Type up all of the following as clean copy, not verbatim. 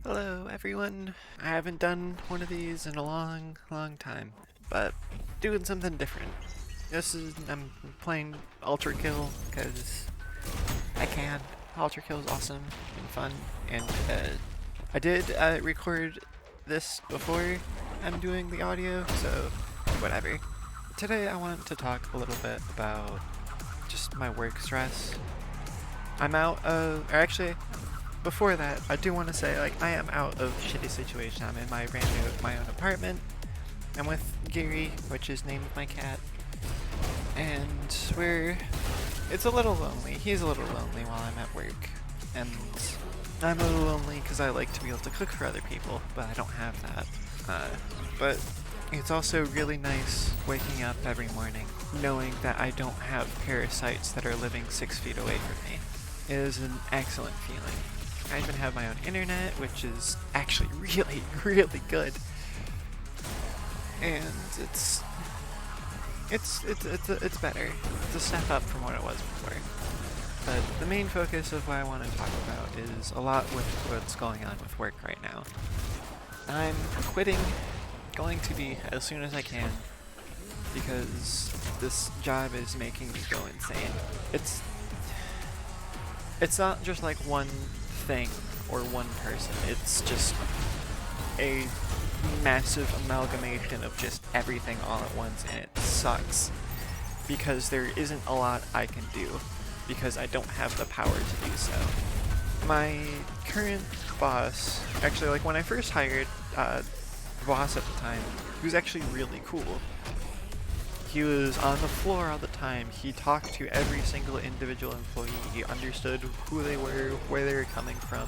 Hello everyone. I haven't done one of these in a long time, but doing something different. I'm playing Ultrakill because I can. Ultrakill is awesome and fun, and I did record this before I'm doing the audio, so whatever. Today I wanted to talk a little bit about just my work stress. I'm out of, or actually, before that, I do want to say, I am out of shitty situation. I'm in my my own apartment. I'm with Gary, which is named my cat, and it's a little lonely. He's a little lonely while I'm at work, and I'm a little lonely because I like to be able to cook for other people, but I don't have that. But it's also really nice waking up every morning knowing that I don't have parasites that are living 6 feet away from me. It is an excellent feeling. I even have my own internet, which is actually really good. And it's better. It's a step up from what it was before. But the main focus of what I want to talk about is a lot with what's going on with work right now. I'm going to be as soon as I can, because this job is making me go insane. It's not just like one thing or one person, it's just a massive amalgamation of just everything all at once, and it sucks because there isn't a lot I can do because I don't have the power to do so. My current boss, actually, when I first hired the boss at the time, he was actually really cool. He was on the floor all the time. He talked to every single individual employee. He understood who they were, where they were coming from,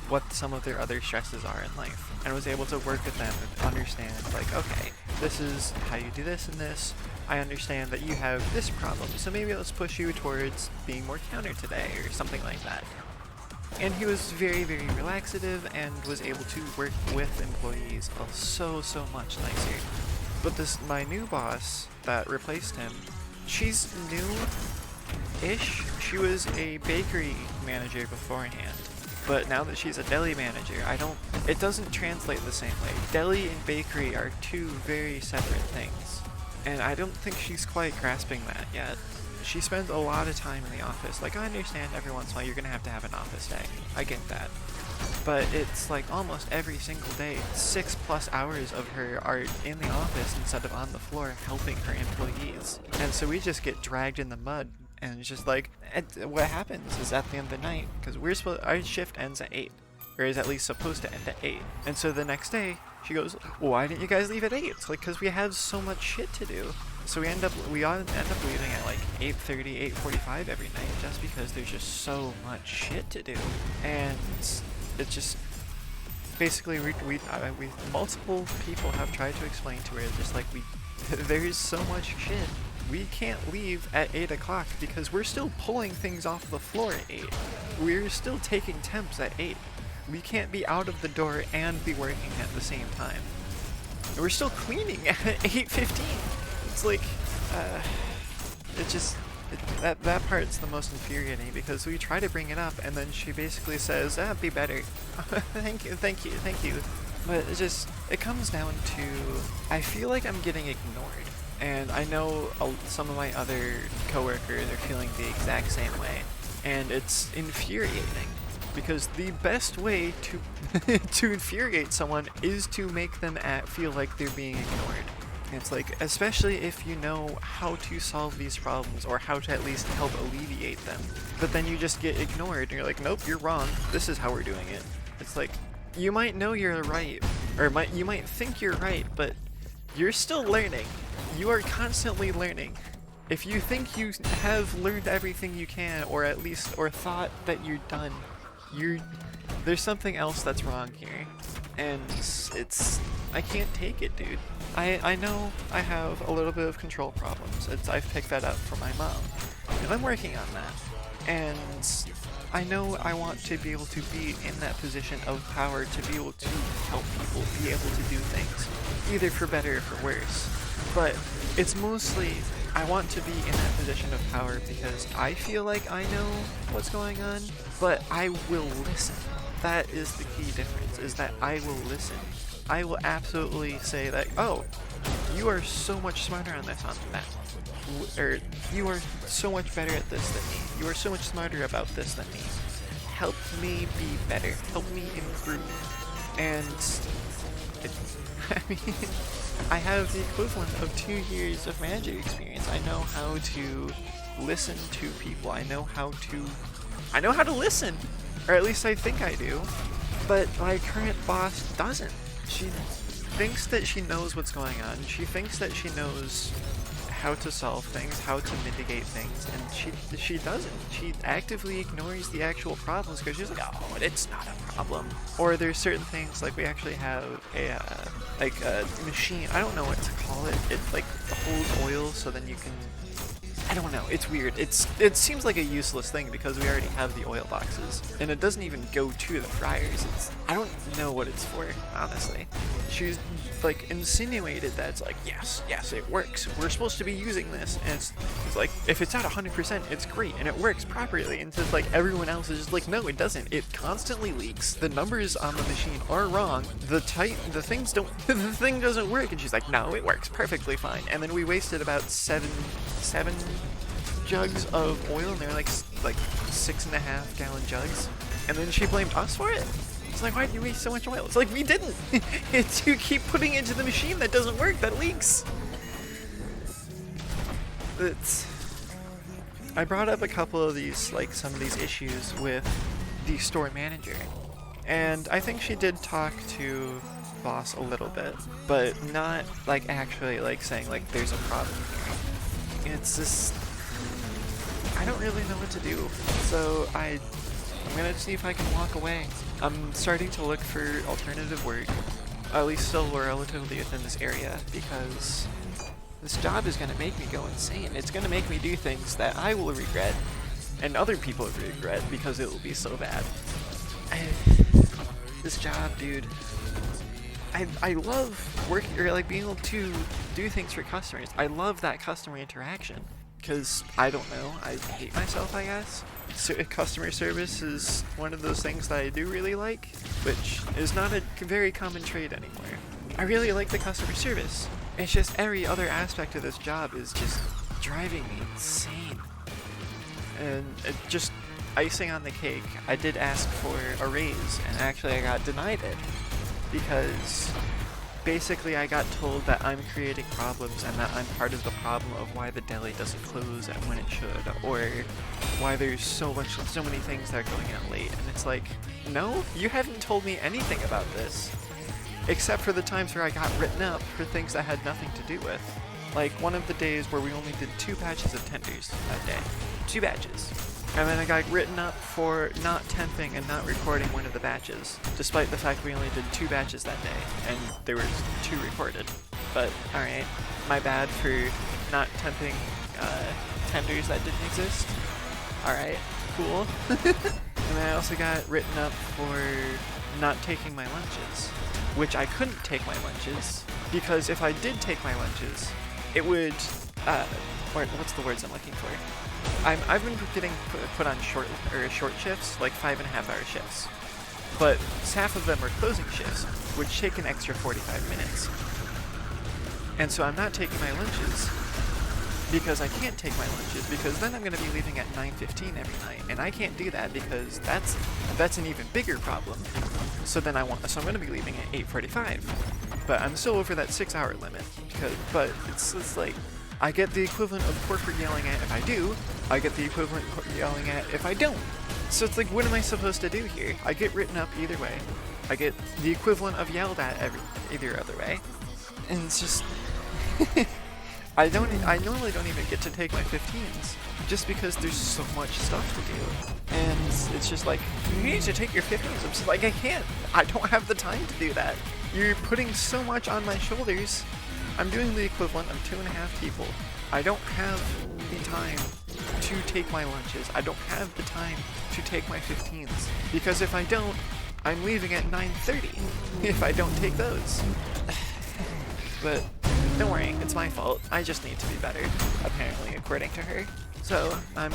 what some of their other stresses are in life, and was able to work with them and understand, okay, this is how you do this and this. I understand that you have this problem, so maybe let's push you towards being more counter today, or something like that. And he was very relaxative and was able to work with employees so much nicer. But my new boss that replaced him, she's new-ish. She was a bakery manager beforehand, but now that she's a deli manager, it doesn't translate the same way. Deli and bakery are two very separate things, and I don't think she's quite grasping that yet. She spends a lot of time in the office. I understand every once in a while you're gonna have to have an office day. I get that. But it's almost every single day, 6+ hours of her are in the office instead of on the floor helping her employees. And so we just get dragged in the mud, and it's just what happens is at the end of the night, because our shift ends at 8, or is at least supposed to end at 8. And so the next day, she goes, well, why didn't you guys leave at 8? It's because we have so much shit to do. So we all end up leaving at 8:30, 8:45 every night, just because there's just so much shit to do. And it's just basically we multiple people have tried to explain to her there's so much shit. We can't leave at 8 o'clock because we're still pulling things off the floor at 8. We're still taking temps at 8. We can't be out of the door and be working at the same time. And we're still cleaning at 8:15. It's that part's the most infuriating, because we try to bring it up and then she basically says, be better. thank you. But it comes down to, I feel like I'm getting ignored. And I know some of my other coworkers are feeling the exact same way. And it's infuriating, because the best way to to infuriate someone is to make them feel like they're being ignored. It's especially if you know how to solve these problems, or how to at least help alleviate them. But then you just get ignored, and you're nope, you're wrong. This is how we're doing it. It's you might know you're right, or you might think you're right, but you're still learning. You are constantly learning. If you think you have learned everything you can, or thought that you're done, there's something else that's wrong here. And I can't take it, dude. I know I have a little bit of control problems. I've picked that up from my mom, and I'm working on that. And I know I want to be able to be in that position of power to be able to help people be able to do things, either for better or for worse. But it's mostly, I want to be in that position of power because I feel like I know what's going on, but I will listen. that is the key difference, is that I will listen. I will absolutely say that, oh, you are so much smarter on this on that. Or you are so much better at this than me. You are so much smarter about this than me. Help me be better. Help me improve. And I mean, I have the equivalent of 2 years of manager experience. I know how to listen to people. I know how to listen, or at least I think I do. But my current boss doesn't. She thinks that she knows what's going on. She thinks that she knows how to solve things, how to mitigate things, and she doesn't. She actively ignores the actual problems because she's like, oh, it's not a problem. Or there's certain things, like we actually have a machine, I don't know what to call it. It like holds oil so then you can, I don't know, it's weird. It seems like a useless thing because we already have the oil boxes, and it doesn't even go to the fryers. I don't know what it's for, honestly. She's like insinuated that it's like, yes, it works. We're supposed to be using this, and it's like, if it's at 100%, it's great, and it works properly. And it's like everyone else is just like, no, it doesn't. It constantly leaks. The numbers on the machine are wrong. The thing doesn't work. And she's like, no, it works perfectly fine. And then we wasted about seven jugs of oil, and they're like 6.5 gallon jugs. And then she blamed us for it. It's like, why did you waste so much oil? It's like, we didn't. It's you keep putting it into the machine that doesn't work, that leaks. I brought up a couple of these, like some of these issues with the store manager, and I think she did talk to boss a little bit, but not like actually like saying like there's a problem here. It's just, I don't really know what to do, so I'm gonna see if I can walk away. I'm starting to look for alternative work, at least still relatively within this area, because this job is gonna make me go insane. It's gonna make me do things that I will regret, and other people will regret, because it will be so bad. This job, dude. I love working, or like being able to do things for customers. I love that customer interaction. Because, I don't know, I hate myself, I guess. So customer service is one of those things that I do really like, which is not a very common trait anymore. I really like the customer service. It's just every other aspect of this job is just driving me insane. And just icing on the cake, I did ask for a raise, and actually I got denied it. Because basically I got told that I'm creating problems and that I'm part of the problem of why the deli doesn't close when it should, or why there's so many things that are going out late. And it's like, no, you haven't told me anything about this, except for the times where I got written up for things that had nothing to do with. Like one of the days where we only did 2 batches of tenders that day. 2 batches. And then I got written up for not temping and not recording one of the batches, despite the fact we only did 2 batches that day, and there were 2 recorded. But, alright, my bad for not temping tenders that didn't exist. Alright, cool. And then I also got written up for not taking my lunches, which I couldn't take my lunches, because if I did take my lunches, it would, what's the words I'm looking for? I've been getting put on short shifts, like 5.5-hour shifts, but half of them are closing shifts, which take an extra 45 minutes. And so I'm not taking my lunches because I can't take my lunches, because then I'm going to be leaving at 9:15 every night, and I can't do that because that's an even bigger problem. So then I'm going to be leaving at 8:45, but I'm still over that 6-hour limit. But it's like, I get the equivalent of corporate yelling at if I do, I get the equivalent of yelling at if I don't. So it's like, what am I supposed to do here? I get written up either way. I get the equivalent of yelled at either other way. And it's just, I normally don't even get to take my 15s, just because there's so much stuff to do. And it's just like, you need to take your 15s. I'm just like, I can't. I don't have the time to do that. You're putting so much on my shoulders. I'm doing the equivalent of 2.5 people. I don't have the time to take my lunches. I don't have the time to take my 15s. Because if I don't, I'm leaving at 9:30 if I don't take those. But don't worry, it's my fault. I just need to be better, apparently, according to her. So I'm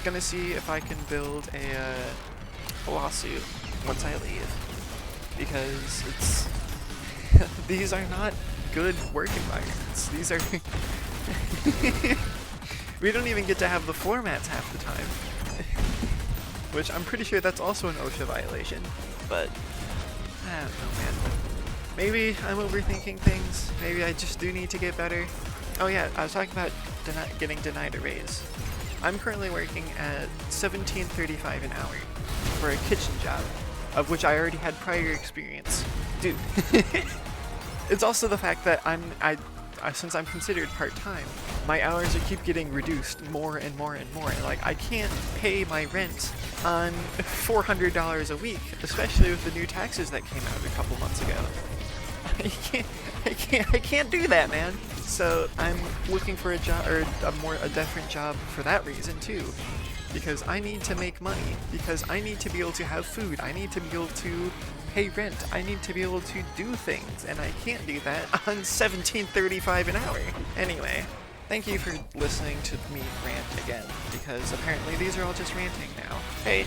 gonna see if I can build a lawsuit once I leave. Because it's... these are not good work environments. These are... we don't even get to have the floor mats half the time. Which I'm pretty sure that's also an OSHA violation. But, I don't know, man. Maybe I'm overthinking things. Maybe I just do need to get better. Oh yeah, I was talking about getting denied a raise. I'm currently working at $17.35 an hour for a kitchen job, of which I already had prior experience. Dude. It's also the fact that since I'm considered part-time, my hours keep getting reduced more and more and more. Like, I can't pay my rent on $400 a week, especially with the new taxes that came out a couple months ago. I can't do that, man. So I'm looking for a job, or a different job for that reason too. Because I need to make money. Because I need to be able to have food. I need to be able to pay rent. I need to be able to do things, and I can't do that on $17.35 an hour. Anyway, thank you for listening to me rant again, because apparently these are all just ranting now. Hey,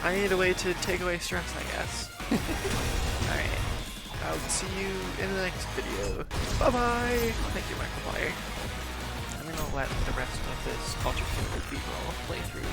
I need a way to take away stress, I guess. Alright, I'll see you in the next video. Bye-bye! Thank you, Markiplier. I'm gonna let the rest of this Ultrakill B-roll play through.